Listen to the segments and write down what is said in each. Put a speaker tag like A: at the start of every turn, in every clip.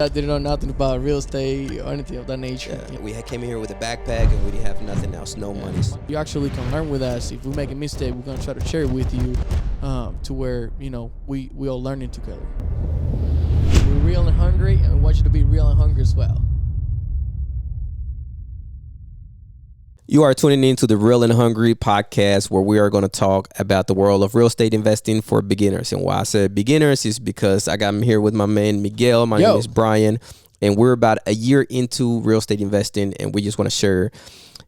A: I didn't know nothing about real estate or anything of that nature.
B: Yeah, we came in here with a backpack and we didn't have nothing else, no monies.
A: You actually can learn with us. If we make a mistake, we're gonna try to share it with you, to where we all learning together. We're real and hungry, and we want you to be real and hungry as well.
B: You are tuning into the Real and Hungry podcast, where we are going to talk about the world of real estate investing for beginners. And why I said beginners is because I got him here with my man Miguel. My name is Braian, and we're about a year into real estate investing, and we just want to share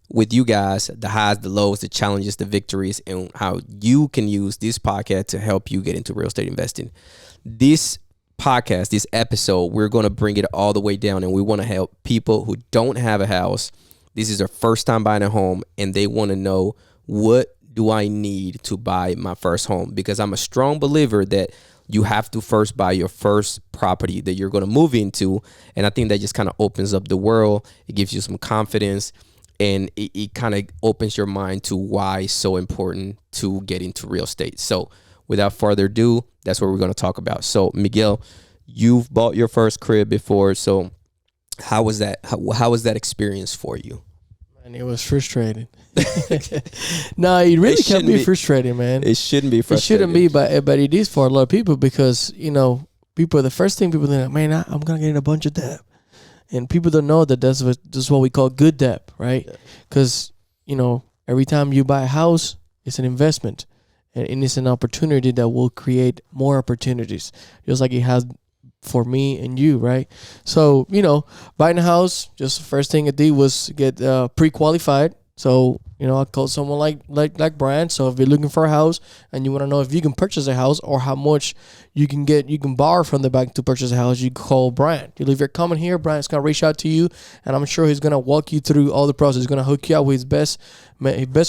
B: with you guys the highs, the lows, the challenges, the victories, and how you can use this podcast to help you get into real estate investing. This podcast, this episode, we're going to bring it all the way down, and we want to help people who don't have a house. This is their first time buying a home, and they want to know, what do I need to buy my first home? Because I'm a strong believer that you have to first buy your first property that you're going to move into. And I think that just kind of opens up the world. It gives you some confidence, and it kind of opens your mind to why it's so important to get into real estate. So without further ado, that's what we're going to talk about. So Miguel, you've bought your first crib before. So how was that? How was that experience for you?
A: And it was frustrating. No, it really can be frustrating, man.
B: It shouldn't be frustrating.
A: It shouldn't be, but it is for a lot of people because, the first thing people think, man, I'm going to get in a bunch of debt. And people don't know that that's what we call good debt, right? Because, every time you buy a house, it's an investment. And it's an opportunity that will create more opportunities. Just like it has for me and you, right? So, buying a house, just the first thing I did was get pre-qualified. So, I called someone like Braian. So if you're looking for a house and you want to know if you can purchase a house or how much you can borrow from the bank to purchase a house, you call Braian. If you're coming here, Brian's going to reach out to you, and I'm sure he's going to walk you through all the process. He's going to hook you up with his best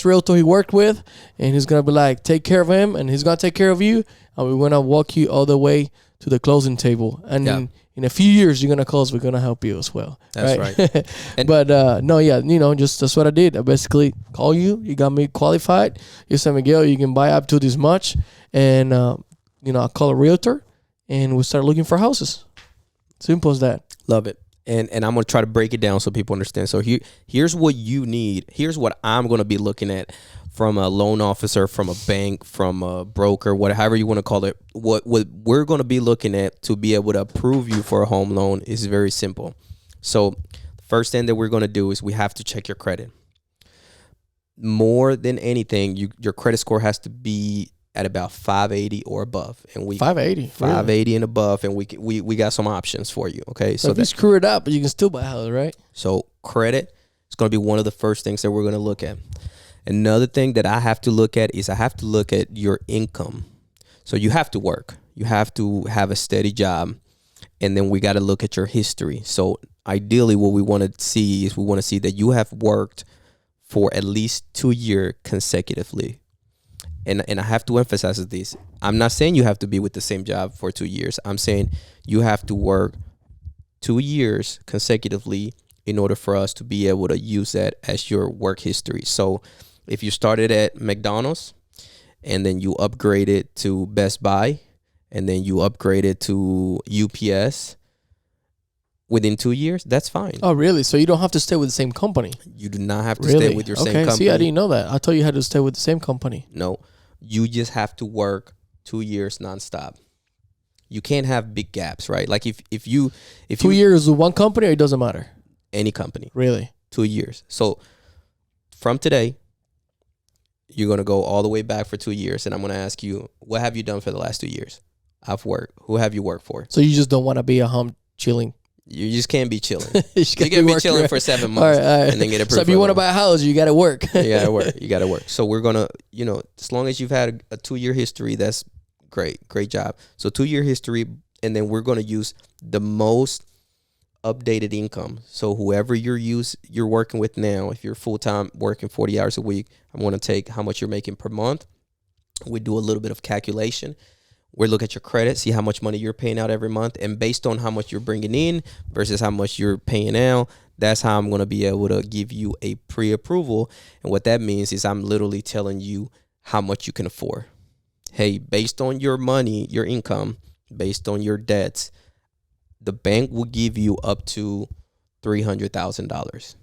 A: realtor he worked with, and he's going to be like, take care of him, and he's going to take care of you, and we're going to walk you all the way to the closing table. And in a few years, you're going to close. We're going to help you as well.
B: That's right.
A: But just that's what I did. I basically call you. You got me qualified. You said, Miguel, you can buy up to this much. And, I call a realtor, and we start looking for houses. Simple as that.
B: Love it. And I'm going to try to break it down so people understand. So here's what you need. Here's what I'm going to be looking at from a loan officer, from a bank, from a broker, whatever you want to call it. What we're going to be looking at to be able to approve you for a home loan is very simple. So the first thing that we're going to do is we have to check your credit. More than anything, your credit score has to be at about 580 or above, and 580 and above, and we got some options for you. Okay,
A: so if you screw it up, you can still buy a house, right?
B: So credit is going to be one of the first things that we're going to look at. Another thing that I have to look at is I have to look at your income. So you have to work, you have to have a steady job, and then we got to look at your history. So ideally, what we want to see is that you have worked for at least 2 years consecutively. And I have to emphasize this. I'm not saying you have to be with the same job for 2 years. I'm saying you have to work 2 years consecutively in order for us to be able to use that as your work history. So if you started at McDonald's and then you upgraded to Best Buy and then you upgraded to UPS within 2 years, that's fine.
A: Oh, really? So you don't have to stay with the same company?
B: You do not have to stay with your same company.
A: See, I didn't know that. I thought you had to stay with the same company.
B: No, you just have to work 2 years nonstop. You can't have big gaps, right? Like if 2
A: years with one company, or it doesn't matter?
B: Any company.
A: Really?
B: 2 years. So from today, you're going to go all the way back for 2 years, and I'm going to ask you, what have you done for the last 2 years? I've worked. Who have you worked for?
A: So you just don't want to be at home chilling?
B: You just can't be chilling. You can be chilling for 7 months
A: all right.
B: and then get approved.
A: So if you want to buy a house, you got to work.
B: You got to work. So we're going to, as long as you've had a 2 year history, that's great. Great job. So 2 year history, and then we're going to use the most updated income. So whoever you're working with now, if you're full-time working 40 hours a week, I'm going to take how much you're making per month. We do a little bit of calculation. We look at your credit, see how much money you're paying out every month, and based on how much you're bringing in versus how much you're paying out, that's how I'm going to be able to give you a pre-approval. And what that means is I'm literally telling you how much you can afford. Hey, based on your money, your income, based on your debts, the bank will give you up to $300,000.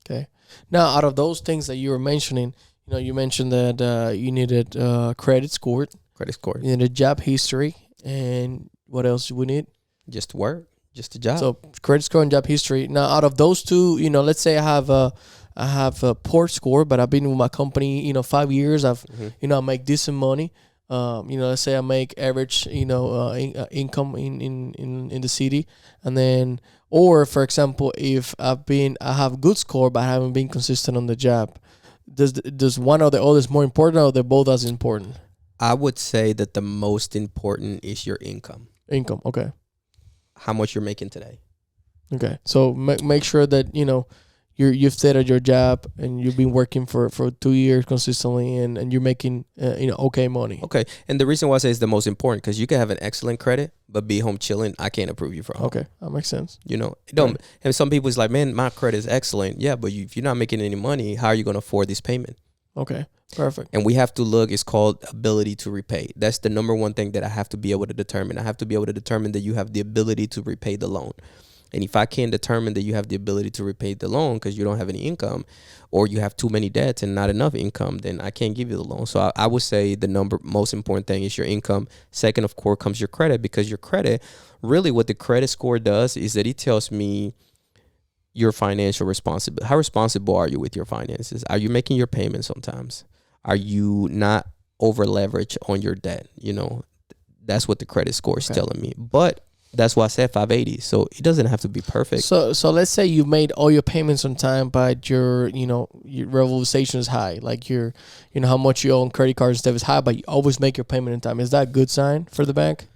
A: Okay. Now, out of those things that you were mentioning, you mentioned that you needed credit score,
B: Credit score.
A: you needed job history, and what else do we need?
B: Just work, just a job.
A: So credit score and job history. Now, out of those two, let's say I have a poor score, but I've been with my company, 5 years. I make decent money. Let's say I make average, income in the city, and then, or for example, if I have good score, but I haven't been consistent on the job. Does one or the other is more important, or they're both as important?
B: I would say that the most important is your income.
A: Income, okay.
B: How much you're making today.
A: Okay, so make sure that you've stayed at your job and you've been working for 2 years consistently, and you're making okay money.
B: Okay, and the reason why I say it's the most important, because you can have an excellent credit but be home chilling. I can't approve you for home.
A: Okay, that makes sense.
B: Don't. And some people is like, man, my credit is excellent. Yeah, but if you're not making any money, how are you going to afford this payment?
A: Okay, perfect.
B: And we have to look. It's called ability to repay. That's the number one thing that I have to be able to determine. I have to be able to determine that you have the ability to repay the loan. And if I can't determine that you have the ability to repay the loan because you don't have any income, or you have too many debts and not enough income, then I can't give you the loan. So I would say the most important thing is your income. Second, of course, comes your credit, because your credit, really what the credit score does is that it tells me your financial responsibility. How responsible are you with your finances? Are you making your payments sometimes? Are you not over leveraged on your debt? That's what the credit score is telling me. But that's why I said 580. So it doesn't have to be perfect.
A: So let's say you made all your payments on time, but your realization is high. Like how much you owe on credit cards and stuff is high, but you always make your payment in time. Is that a good sign for the bank?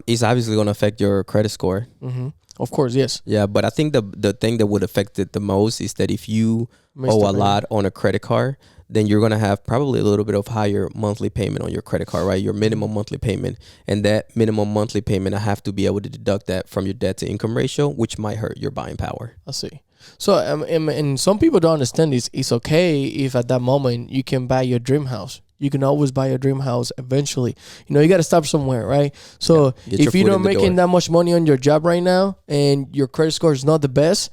B: It's obviously going to affect your credit score.
A: Mm-hmm. Of course, yes.
B: Yeah, but I think the thing that would affect it the most is that if you owe a lot on a credit card, then you're going to have probably a little bit of higher monthly payment on your credit card, right? Your minimum monthly payment. And that minimum monthly payment, I have to be able to deduct that from your debt to income ratio, which might hurt your buying power.
A: I see. So, and some people don't understand this. It's okay if at that moment you can buy your dream house. You can always buy your dream house eventually. You got to start somewhere, right? So if you're not making that much money on your job right now and your credit score is not the best,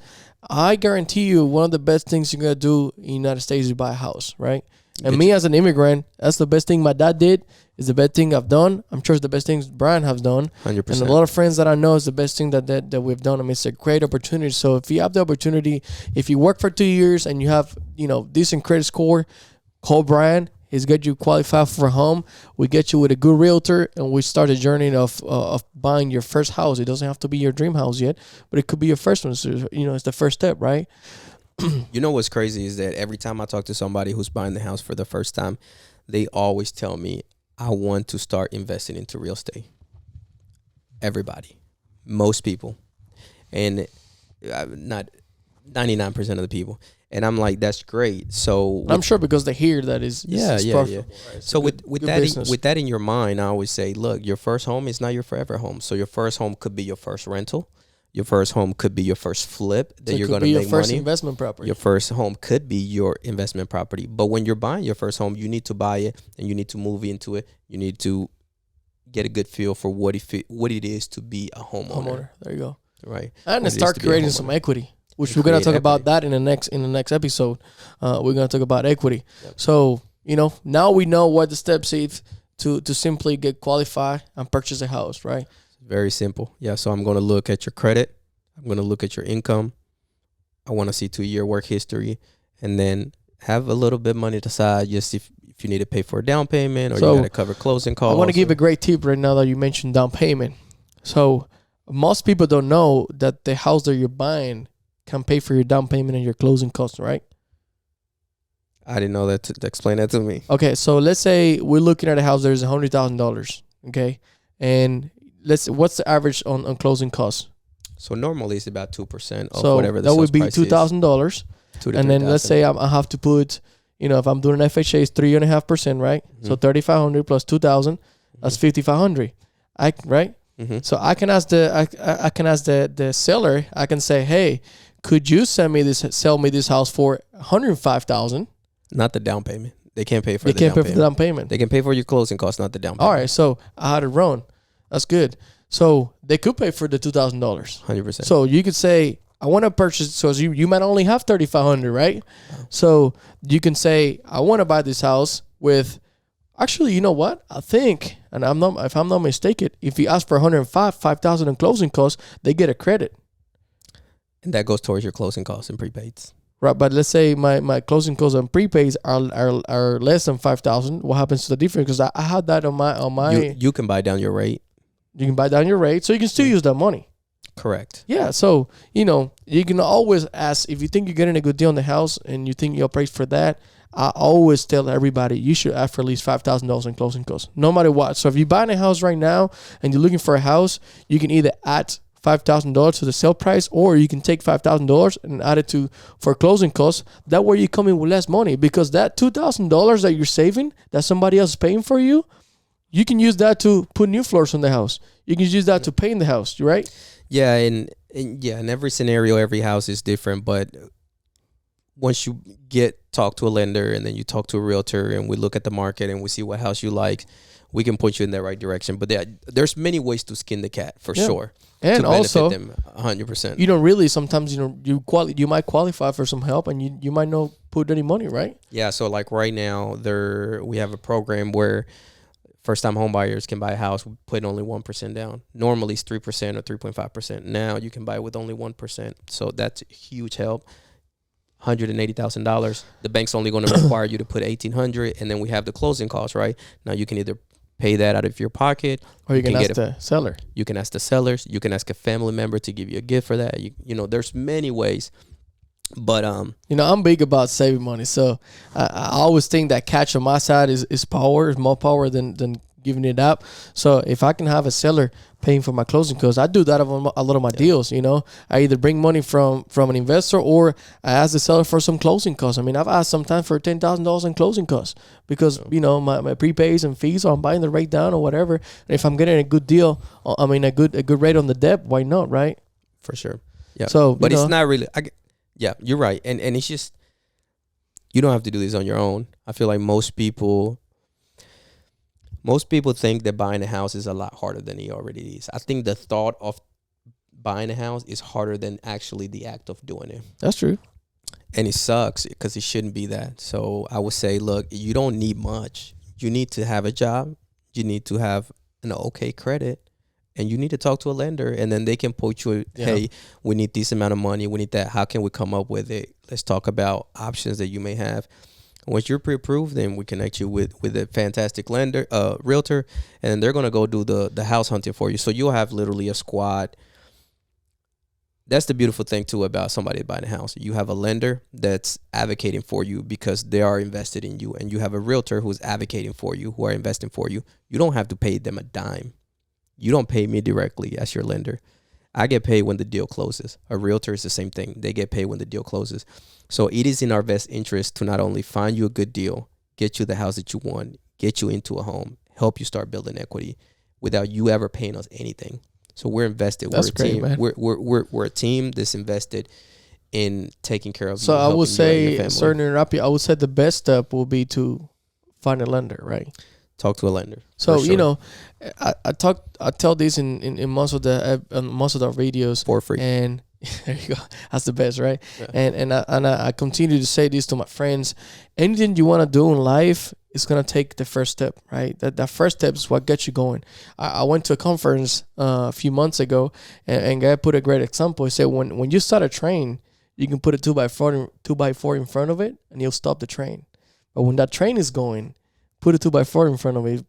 A: I guarantee you one of the best things you're going to do in the United States is buy a house, right? And me as an immigrant, that's the best thing my dad did. It's the best thing I've done. I'm sure it's the best things Braian has done.
B: 100%.
A: And a lot of friends that I know is the best thing that we've done. I mean, it's a great opportunity. So if you have the opportunity, if you work for 2 years and you have, decent credit score, call Braian. He's get you qualified for a home. We get you with a good realtor, and we start a journey of buying your first house. It doesn't have to be your dream house yet, but it could be your first one. So, it's the first step, right?
B: What's crazy is that every time I talk to somebody who's buying the house for the first time, they always tell me, I want to start investing into real estate. Everybody. Most people. And not 99% of the people. And I'm like, that's great. So
A: I'm sure because they hear that is profitable. Right?
B: So with that in your mind, I always say, look, your first home is not your forever home. So your first home could be your first rental. Your first home could be your first flip that you're going to make money.
A: Your first investment property.
B: Your first home could be your investment property. But when you're buying your first home, you need to buy it and you need to move into it. You need to get a good feel for what it is to be a homeowner.
A: There you go.
B: Right.
A: And start creating some equity, which we're going to talk about that in the next episode. We're going to talk about equity. Yep. So, now we know what the steps is to simply get qualified and purchase a house, right?
B: Very simple. Yeah, so I'm going to look at your credit. I'm going to look at your income. I want to see 2-year work history, and then have a little bit of money to the side just if you need to pay for a down payment or you got to cover closing costs.
A: I want to give a great tip right now that you mentioned down payment. So most people don't know that the house that you're buying can pay for your down payment and your closing costs, right?
B: I didn't know that. Explain that to me.
A: Okay, so let's say we're looking at a house that is $100,000, okay? And what's the average on closing costs?
B: So normally it's about 2% of whatever the
A: sales price is. So that would be
B: $2,000.
A: And then let's say I have to put, if I'm doing an FHA, it's 3.5%, right? Mm-hmm. So 3,500 plus 2,000, that's 5,500. Right? Mm-hmm. So I can ask the seller. I can say, hey, could you sell me this house for 105,000?
B: Not the down payment. They can't pay for.
A: They can't pay for the down payment.
B: They can pay for your closing costs, not the down payment.
A: All right. So I had it wrong. That's good. So they could pay for the $2,000.
B: 100%.
A: So you could say, I want to purchase. So you might only have 3,500, right? So you can say, I want to buy this house with. Actually, you know what? I think, and if I'm not mistaken, if you ask for 5,000 in closing costs, they get a credit.
B: And that goes towards your closing costs and prepaids.
A: Right, but let's say my closing costs and prepaids are less than 5,000. What happens to the difference? Because I had that on my.
B: You can buy down your rate.
A: You can buy down your rate, so you can still use that money.
B: Correct.
A: Yeah, so you can always ask if you think you're getting a good deal on the house and you think you're priced for that. I always tell everybody you should ask for at least $5,000 in closing costs, no matter what. So if you're buying a house right now and you're looking for a house, you can either add $5,000 to the sale price, or you can take $5,000 and add it for closing costs. That way you come in with less money, because that $2,000 that you're saving that somebody else is paying for you, you can use that to put new floors on the house. You can use that to paint the house, right?
B: Yeah, and in every scenario, every house is different, but once you talk to a lender and then you talk to a realtor and we look at the market and we see what house you like, we can point you in the right direction. But there's many ways to skin the cat for sure.
A: And
B: to
A: also,
B: them 100%.
A: You don't really, sometimes, you might qualify for some help and you might not put any money, right?
B: Yeah. So like right now we have a program where first time home buyers can buy a house putting only 1% down. Normally it's 3% or 3.5%. Now you can buy with only 1%. So that's a huge help. $180,000. The bank's only going to require you to put $1,800, and then we have the closing costs. Right now, you can either pay that out of your pocket,
A: or you can ask the seller.
B: You can ask the sellers. You can ask a family member to give you a gift for that. There's many ways. But
A: I'm big about saving money, so I always think that cash on my side is more power than giving it up. So if I can have a seller paying for my closing costs, I do that on a lot of my deals. I either bring money from an investor, or I ask the seller for some closing costs. I mean, I've asked sometimes for $10,000 in closing costs because my prepays and fees, or I'm buying the rate down or whatever. And if I'm getting a good deal, a good rate on the debt, why not, right?
B: For sure. Yeah.
A: So,
B: but it's not really. Yeah, you're right, and it's just, you don't have to do this on your own. I feel like most people think that buying a house is a lot harder than it already is. I think the thought of buying a house is harder than actually the act of doing it.
A: That's true.
B: And it sucks because it shouldn't be that. So I would say, look, you don't need much. You need to have a job. You need to have an okay credit. And you need to talk to a lender, and then they can point you, hey, we need this amount of money. We need that. How can we come up with it? Let's talk about options that you may have. Once you're pre-approved, then we connect you with a fantastic lender, realtor, and they're going to go do the house hunting for you. So you'll have literally a squad. That's the beautiful thing, too, about somebody buying a house. You have a lender that's advocating for you because they are invested in you, and you have a realtor who's advocating for you, who are investing for you. You don't have to pay them a dime. You don't pay me directly as your lender. I get paid when the deal closes. A realtor is the same thing. They get paid when the deal closes. So it is in our best interest to not only find you a good deal, get you the house that you want, get you into a home, help you start building equity without you ever paying us anything. So we're invested.
A: That's
B: we're a team.
A: Great, man.
B: We're a team that's invested in taking care of you.
A: So I would say, sorry to interrupt you, I would say the best step will be to find a lender, right?
B: Talk to a lender.
A: So sure. I tell this in most of the videos
B: for free.
A: And there you go. That's the best, right?
B: Yeah.
A: And I continue to say this to my friends. Anything you want to do in life is gonna take the first step, right? That first step is what gets you going. I went to a conference a few months ago, and guy put a great example. He said when you start a train, you can put a 2x4 in front of it, and you'll stop the train. But when that train is going, put a 2x4 in front of it,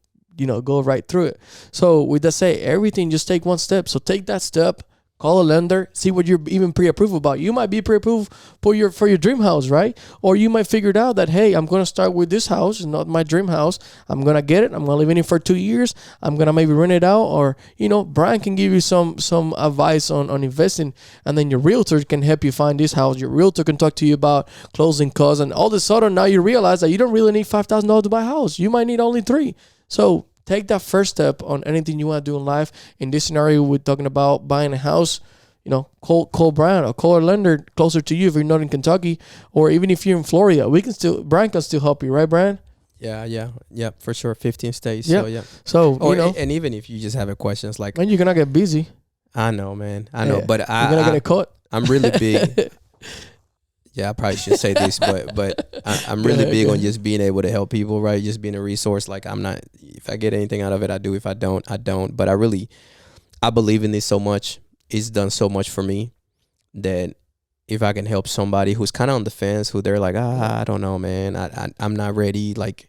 A: go right through it. So with that say, everything, just take one step. So take that step, call a lender, see what you're even pre-approved about. You might be pre-approved for your dream house, right? Or you might figure it out that, hey, I'm going to start with this house, not my dream house. I'm going to get it. I'm going to live in it for 2 years. I'm going to maybe rent it out. Or, Braian can give you some advice on investing. And then your realtor can help you find this house. Your realtor can talk to you about closing costs. And all of a sudden, now you realize that you don't really need $5,000 to buy a house. You might need only $3,000. So take that first step on anything you want to do in life. In this scenario, we're talking about buying a house. Call Braian or call a lender closer to you if you're not in Kentucky, or even if you're in Florida. Braian can still help you, right, Braian?
B: Yeah, for sure. 15 states.
A: Yeah.
B: So yeah.
A: So
B: Or
A: you know,
B: and even if you just have a questions like,
A: man, you're gonna get busy.
B: I know, man, I know,
A: Yeah.
B: but
A: You're gonna get a cut.
B: I'm really big. Yeah, I probably should say this, but I'm really big on just being able to help people, right? Just being a resource. Like I'm not. If I get anything out of it, I do. If I don't, I don't. But I believe in this so much. It's done so much for me that if I can help somebody who's kind of on the fence, who they're like, I don't know, man, I'm not ready. Like,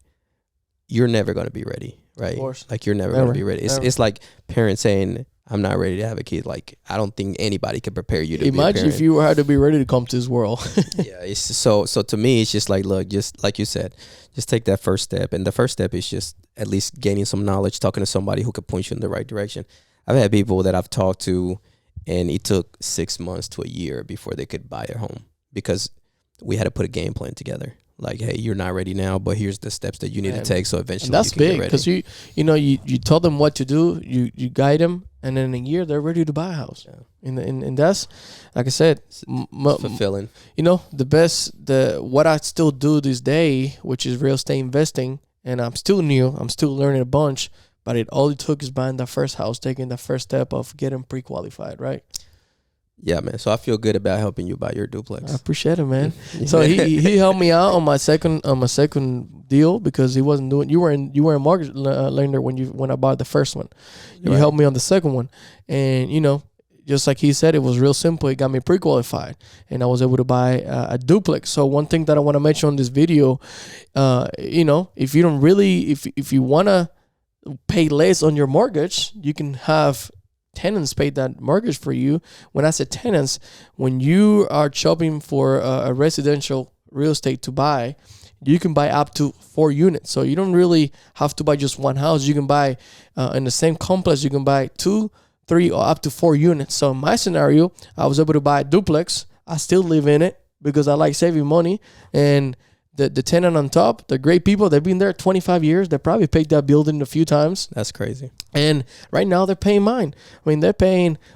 B: you're never gonna be ready, right?
A: Of course.
B: Like you're never gonna be ready. It's like parents saying, I'm not ready to have a kid. Like I don't think anybody can prepare you to
A: Imagine
B: be a parent.
A: if you had to be ready to come to this world.
B: Yeah, it's so to me it's just like, look, just like you said, just take that first step. And the first step is just at least gaining some knowledge, talking to somebody who could point you in the right direction. I've had people that I've talked to and it took 6 months to a year before they could buy a home because we had to put a game plan together. Like, hey, you're not ready now, but here's the steps that you need to take. So eventually,
A: and that's
B: you can
A: big because you tell them what to do, you guide them, and then in a year they're ready to buy a house. Yeah. And that's, like I said,
B: fulfilling.
A: You know, what I still do this day, which is real estate investing, and I'm still new. I'm still learning a bunch, but all it took is buying the first house, taking the first step of getting pre-qualified, right?
B: Yeah, man. So I feel good about helping you buy your duplex.
A: I appreciate it, man. So he helped me out on my second deal because he wasn't doing. You were a mortgage lender when I bought the first one. You helped me on the second one, and you know, just like he said, it was real simple. It got me pre-qualified, and I was able to buy a duplex. So one thing that I want to mention on this video, you know, if you don't really, if you want to pay less on your mortgage, you can have tenants pay that mortgage for you. When I say tenants, when you are shopping for a residential real estate to buy, you can buy up to 4 units. So you don't really have to buy just one house. You can buy in the same complex, you can buy 2, 3, or up to 4 units. So in my scenario, I was able to buy a duplex. I still live in it because I like saving money. And the tenant on top, they're great people. They've been there 25 years. They probably paid that building a few times.
B: That's crazy.
A: And right now they're paying mine. I mean,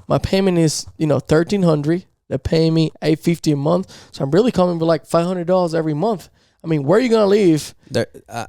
A: my payment is, $1,300. They're paying me $850 a month. So I'm really coming with like $500 every month. I mean, where are you going to live?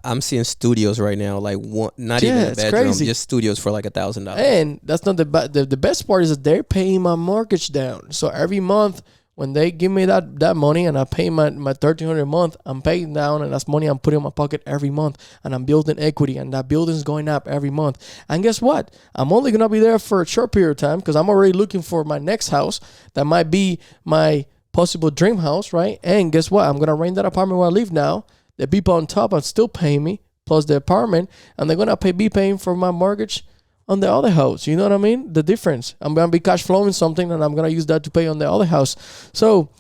B: I'm seeing studios right now, like not even a bedroom, crazy. Just studios for like $1,000.
A: And that's not the best part is that they're paying my mortgage down. So every month, when they give me that money and I pay my $1,300 a month, I'm paying down, and that's money I'm putting in my pocket every month, and I'm building equity, and that building's going up every month. And guess what? I'm only gonna be there for a short period of time because I'm already looking for my next house that might be my possible dream house, right? And guess what? I'm gonna rent that apartment where I live now. The people on top are still paying me plus the apartment, and they're gonna be paying for my mortgage on the other house. You know what I mean? The difference. I'm going to be cash flowing something, and I'm going to use that to pay on the other house. So,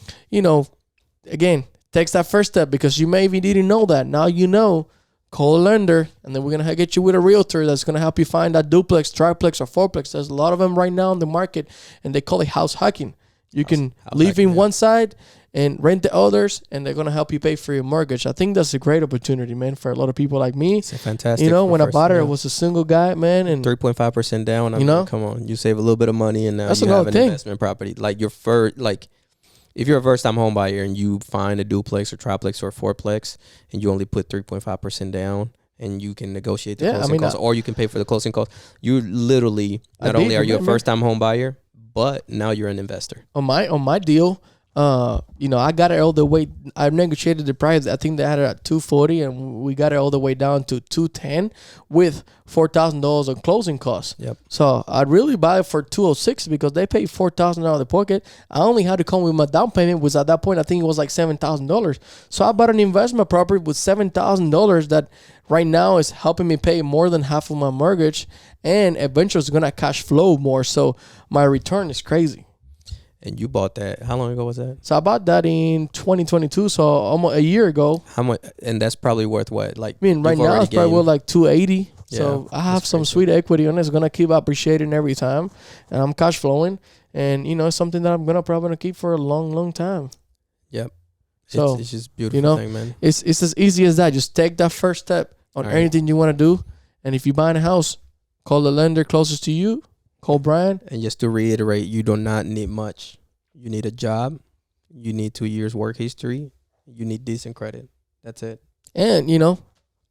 A: again, takes that first step because you maybe didn't know that. Now you know. Call a lender, and then we're going to get you with a realtor that's going to help you find that duplex, triplex, or fourplex. There's a lot of them right now in the market, and they call it house hacking. You can live in one side and rent the others, and they're going to help you pay for your mortgage. I think that's a great opportunity, man, for a lot of people like me.
B: It's fantastic.
A: When I bought it, I was a single guy, man. And
B: 3.5% down. I mean, come on. You save a little bit of money, and now you have an investment property. Like if you're a first-time home buyer and you find a duplex or triplex or a fourplex, and you only put 3.5% down, and you can negotiate the closing costs, or you can pay for the closing costs, you literally, not only are you a first-time home buyer, but now you're an investor.
A: On my deal, I got it all the way. I negotiated the price. I think they had it at $240, and we got it all the way down to $210 with $4,000 on closing costs.
B: Yep.
A: So I'd really buy it for $206 because they paid $4,000 out of the pocket. I only had to come with my down payment, which at that point I think it was like $7,000. So I bought an investment property with $7,000 that right now is helping me pay more than half of my mortgage, and eventually it's gonna cash flow more. So my return is crazy.
B: And you bought that. How long ago was that?
A: So I bought that in 2022, so almost a year ago.
B: How much? And that's probably worth what? Like,
A: I mean, right now it's probably worth like $280.
B: Yeah,
A: so I have some sweet equity on it. It's gonna keep appreciating every time, and I'm cash flowing, and it's something that I'm probably gonna keep for a long, long time.
B: Yep.
A: So
B: it's just beautiful thing, man.
A: It's as easy as that. Just take that first step on anything you want to do, and if you're buying a house, call the lender closest to you. Call Braian.
B: And just to reiterate, you do not need much. You need a job. You need 2 years work history. You need decent credit. That's it.
A: And,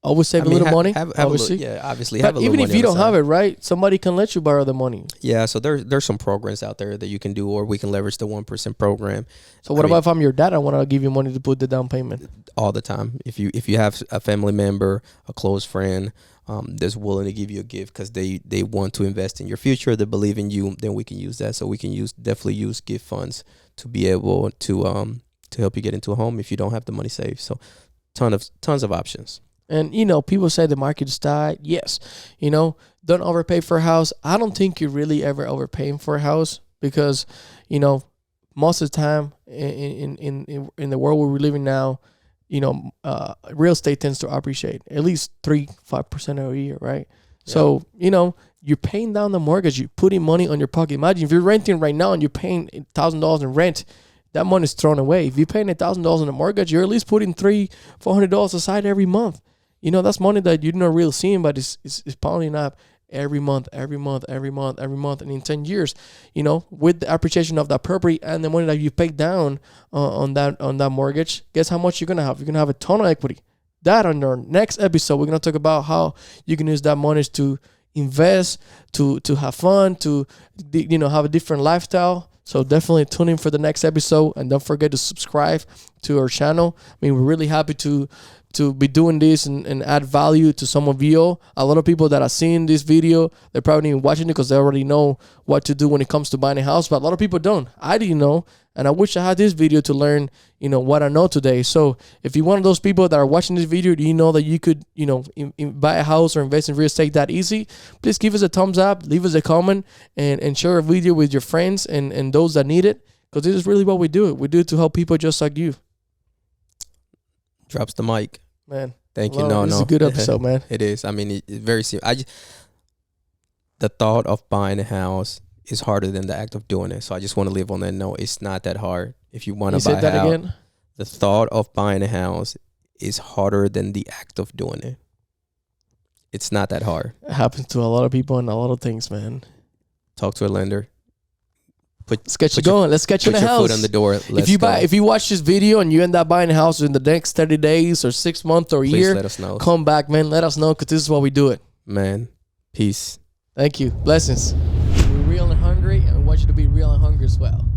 A: Always save a little money. Obviously,
B: obviously.
A: But even if you don't have it, right? Somebody can let you borrow the money.
B: Yeah, so there's some programs out there that you can do, or we can leverage the 1% program.
A: So what about if I'm your dad? I want to give you money to put the down payment.
B: All the time. If you have a family member, a close friend, that's willing to give you a gift because they want to invest in your future, they believe in you, then we can use that. So we can definitely use gift funds to be able to help you get into a home if you don't have the money saved. So tons of options.
A: And, people say the market is tight. Yes. Don't overpay for a house. I don't think you're really ever overpaying for a house because, most of the time in the world we're living now, real estate tends to appreciate at least 3-5% a year, right? Yeah. So, you're paying down the mortgage. You're putting money on your pocket. Imagine if you're renting right now and you're paying $1,000 in rent, that money is thrown away. If you're paying $1,000 in a mortgage, you're at least putting $300-$400 aside every month. That's money that you're not really seeing, but it's piling up every month. And in 10 years, with the appreciation of that property and the money that you paid down on that mortgage, guess how much you're going to have? You're going to have a ton of equity. That on our next episode, we're going to talk about how you can use that money to invest, to have fun, to, have a different lifestyle. So definitely tune in for the next episode, and don't forget to subscribe to our channel. We're really happy to be doing this and add value to some of you. A lot of people that are seeing this video, they're probably even watching it because they already know what to do when it comes to buying a house, but a lot of people don't. I didn't know, and I wish I had this video to learn, what I know today. So if you're one of those people that are watching this video, do you know that you could, buy a house or invest in real estate that easy? Please give us a thumbs up, leave us a comment, and share a video with your friends and those that need it, because this is really what we do. We do it to help people just like you.
B: Drops the mic.
A: Man,
B: thank you. No,
A: it's a good episode, man.
B: It is. It's very simple. The thought of buying a house is harder than the act of doing it. So I just want to leave on that note. It's not that hard. If you want to buy a house, again? The thought of buying a house is harder than the act of doing it. It's not that hard.
A: It happens to a lot of people and a lot of things, man.
B: Talk to a lender.
A: Let's get you going. Let's get you in the house.
B: Put your foot on the door.
A: If you watch this video and you end up buying a house in the next 30 days or 6 months or a year,
B: let us know.
A: Come back, man. Let us know, because this is what we do it.
B: Man, peace.
A: Thank you. Blessings. We're real and hungry, and we want you to be real and hungry as well.